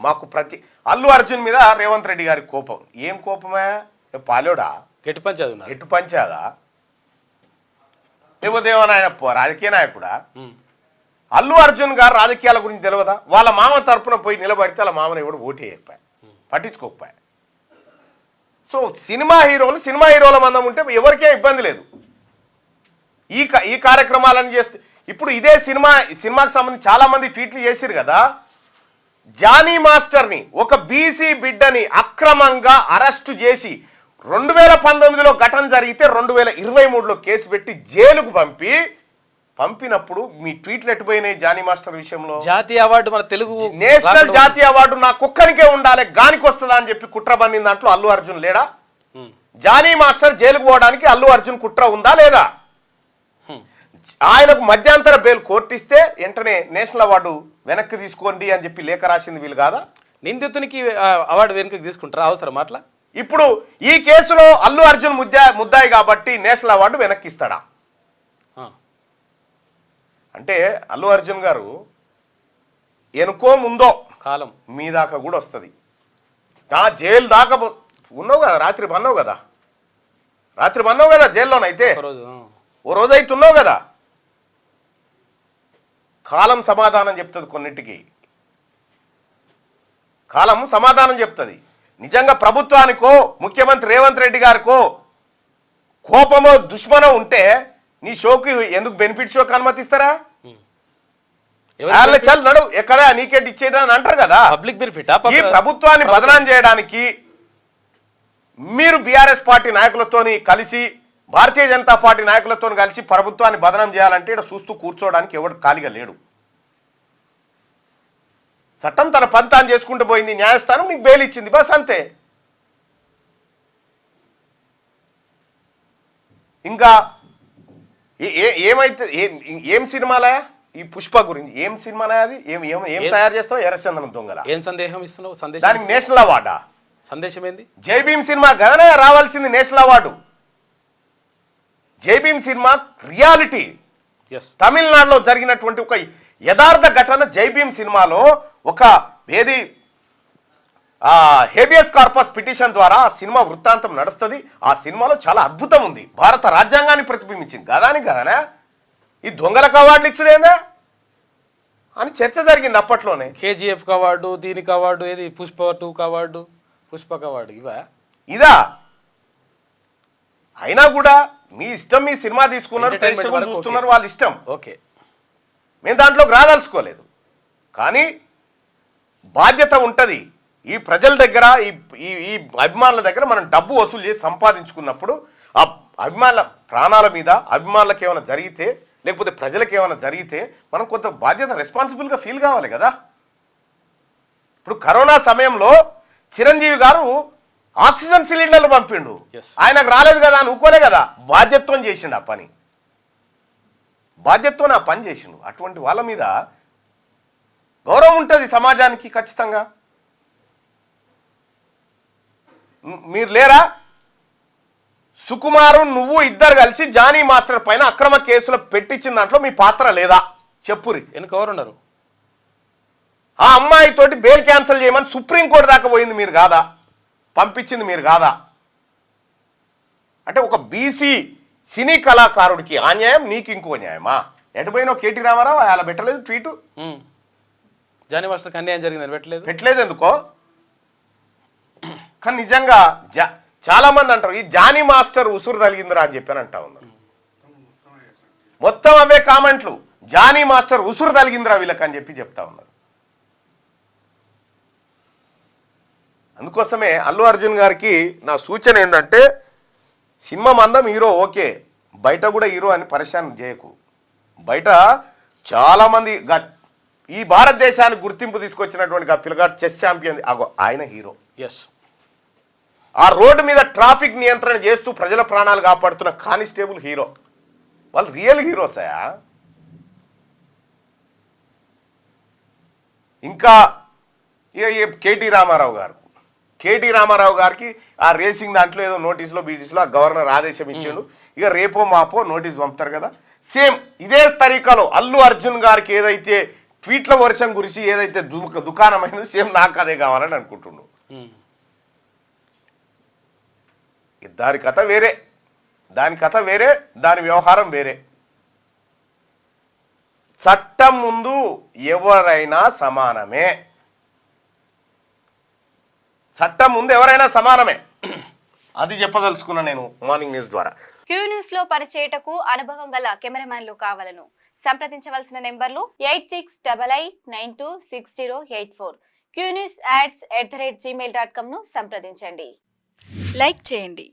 మాకు అల్లు అర్జున్ మీద రేవంత్ రెడ్డి గారి కోపం. ఏం కోపమే? పాలోడా గెట్టు పంచాదా లేకపోతే ఏమన్నా ఆయన రాజకీయ నాయకుడా? అల్లు అర్జున్ గారు రాజకీయాల గురించి తెలియదా? వాళ్ళ మామ తరపున పోయి నిలబడితే వాళ్ళ మామని ఎవడు ఓటు వేయకపోయా, పట్టించుకోకపోయా. సో సినిమా హీరోల మందం ఉంటే ఎవరికే ఇబ్బంది లేదు. ఈ కార్యక్రమాలను చేస్తే ఇప్పుడు ఇదే సినిమాకి సంబంధించి చాలా మంది ట్వీట్లు చేసిరు కదా. జానీ మాస్టర్ని ఒక బీసీ బిడ్డని అక్రమంగా అరెస్టు చేసి 2019లో ఘటన జరిగితే 2023లో కేసు పెట్టి జైలుకు పంపినప్పుడు మీ ట్వీట్లు ఎట్టుపోయినాయి? జానీ మాస్టర్ విషయంలో జాతీయ అవార్డు, మన తెలుగు నేషనల్ జాతీయ అవార్డు నా కుక్కనికే ఉండాలి, గానికి వస్తుందా అని చెప్పి కుట్ర పన్నిన దాంట్లో అల్లు అర్జున్ లేడా? జానీ మాస్టర్ జైలుకు పోవడానికి అల్లు అర్జున్ కుట్ర ఉందా లేదా? ఆయనకు మధ్యంతర బెయిల్ కోర్టు ఇస్తే వెంటనే నేషనల్ అవార్డు వెనక్కి తీసుకోండి అని చెప్పి లేఖ రాసింది వీళ్ళు కాదా? నిందితునికి అవార్డు వెనక్కి తీసుకుంటారా? అవసరం అట్లా? ఇప్పుడు ఈ కేసులో అల్లు అర్జున్ ముద్దాయి కాబట్టి నేషనల్ అవార్డు వెనక్కి ఇస్తాడా? అంటే అల్లు అర్జున్ గారు ఎనుకో ముందో కాలం మీ దాకా కూడా వస్తుంది. నా జైలు దాకా ఉన్నావు కదా, రాత్రి పన్నావు కదా జైల్లోనైతే, ఓ రోజు అయితే ఉన్నావు కదా. కాలం సమాధానం చెప్తుంది, కొన్నిటికి కాలం సమాధానం చెప్తుంది. నిజంగా ప్రభుత్వానికో ముఖ్యమంత్రి రేవంత్ రెడ్డి గారికో కోపమో దుష్మనో ఉంటే నీ షోకి ఎందుకు బెనిఫిట్ షోకి అనుమతిస్తారా? చల్ నడు ఎక్కడ నీకేట్ ఇచ్చేదా అని అంటారు కదా. Public benefit. ఈ ప్రభుత్వాన్ని బదనాం చేయడానికి మీరు బీఆర్ఎస్ పార్టీ నాయకులతోని కలిసి, భారతీయ జనతా పార్టీ నాయకులతో కలిసి ప్రభుత్వాన్ని బదనాం చేయాలంటే ఇక్కడ చూస్తూ కూర్చోవడానికి ఎవడు ఖాళీగా లేడు. చట్టం తన పంతాన్ని చేసుకుంటూ పోయింది, న్యాయస్థానం నీకు బెయిల్ ఇచ్చింది, బస్ అంతే. ఇంకా ఏమైతే ఏం సినిమాలయా ఈ పుష్ప గురించి? ఏం సినిమాలయా అది? ఏం తయారు చేస్తావు? ఎర్రచందనం దొంగల ఏం సందేహం ఇస్తున్నావు? దానికి నేషనల్ అవార్డా? సందేశం ఏంది? జై భీమ్ సినిమా కదనే రావాల్సింది నేషనల్ అవార్డు. జై భీమ్ సినిమా రియాలిటీ, తమిళనాడులో జరిగినటువంటి ఒక యథార్థ ఘటన. జై భీమ్ సినిమాలో ఒక హేబియస్ కార్పస్ పిటిషన్ ద్వారా ఆ సినిమా వృత్తాంతం నడుస్తుంది. ఆ సినిమాలో చాలా అద్భుతం ఉంది, భారత రాజ్యాంగాన్ని ప్రతిబింబించింది. కదానా ఈ దొంగలకు అవార్డులు ఇచ్చుడేందా అని చర్చ జరిగింది అప్పట్లోనే. కేజీఎఫ్ అవార్డు, దీనికి అవార్డు, ఏది పుష్ప 2 అవార్డు, పుష్పక అవార్డు, ఇదా? అయినా కూడా మీ ఇష్టం, మీ సినిమా తీసుకున్నారు, ప్రేక్షకులు చూస్తున్నారు, వాళ్ళ ఇష్టం. ఓకే, మేము దాంట్లోకి రాదలుచుకోలేదు. కానీ బాధ్యత ఉంటుంది. ఈ ప్రజల దగ్గర, ఈ అభిమానుల దగ్గర మనం డబ్బు వసూలు చేసి సంపాదించుకున్నప్పుడు ఆ అభిమానుల ప్రాణాల మీద, అభిమానులకు ఏమైనా జరిగితే, లేకపోతే ప్రజలకు ఏమైనా జరిగితే మనం కొంత బాధ్యత, రెస్పాన్సిబుల్గా ఫీల్ కావాలి కదా. ఇప్పుడు కరోనా సమయంలో చిరంజీవి గారు ఆక్సిజన్ సిలిండర్లు పంపిండు, ఆయనకు రాలేదు కదా అని ఊకోలే కదా, బాధ్యతతో చేసిండు ఆ పని, బాధ్యతతో ఆ పని చేసిండు. అటువంటి వాళ్ళ మీద గౌరవం ఉంటుంది సమాజానికి ఖచ్చితంగా. మీరు లేరా? సుకుమారు నువ్వు ఇద్దరు కలిసి జానీ మాస్టర్ పైన అక్రమ కేసులు పెట్టించిన దాంట్లో మీ పాత్ర లేదా? చెప్పురి. ఎవరున్నారు? ఆ అమ్మాయితోటి బెయిల్ క్యాన్సిల్ చేయమని సుప్రీంకోర్టు దాకా పోయింది మీరు కాదా? పంపించింది మీరు కాదా? అంటే ఒక బీసీ సినీ కళాకారుడికి అన్యాయం, నీకు ఇంకో న్యాయమా? ఎటుపోయినావు? కేటీ రామారావు అలా పెట్టలేదు ట్వీటు. జానీ మాస్టర్కి అన్యాయం జరిగిందని పెట్టలేదు ఎందుకో. కానీ నిజంగా చాలా మంది అంటారు ఈ జానీ మాస్టర్ ఉసురు తగిలిందిరా అని చెప్పి అంటా ఉన్నారు. మొత్తం అవే కామెంట్లు, జానీ మాస్టర్ ఉసురు తగిలిందిరా వీళ్ళకి అని చెప్పి చెప్తా ఉన్నారు. అందుకోసమే అల్లు అర్జున్ గారికి నా సూచన ఏంటంటే, సినిమా మందం హీరో ఓకే, బయట కూడా హీరో అని పరిశాన్ చేయకు. బయట చాలామంది ఈ భారతదేశానికి గుర్తింపు తీసుకొచ్చినటువంటి పిల్లగాడు చెస్ ఛాంపియన్, ఆయన హీరో. ఆ రోడ్డు మీద ట్రాఫిక్ నియంత్రణ చేస్తూ ప్రజల ప్రాణాలు కాపాడుతున్న కానిస్టేబుల్ హీరో. వాళ్ళు రియల్ హీరోసయా? ఇంకా కేటీ రామారావు గారికి ఆ రేసింగ్ దాంట్లో ఏదో నోటీసులో బీటీసీలో ఆ గవర్నర్ ఆదేశం ఇచ్చాడు. ఇక రేపో మాపో నోటీస్ పంపుతారు కదా. సేమ్ ఇదే తరీకాలో అల్లు అర్జున్ గారికి ఏదైతే ట్వీట్ల వర్షం గురించి ఏదైతే దుకాణమైందో సేమ్ నాకు అదే కావాలని అనుకుంటున్నాను. దాని కథ వేరే, దాని వ్యవహారం వేరే. చట్టం ముందు ఎవరైనా సమానమే, అది చెప్పదలుచుకున్నా నేను మార్నింగ్ న్యూస్ ద్వారా. క్యూ న్యూస్ లో పనిచేయటకు అనుభవం గల కెమెరామ్యాన్లు కావాలను సంప్రదించవలసిన నెంబర్లు 8688926084. qnewsads@gmail.com ను సంప్రదించండి. లైక్ చేయండి.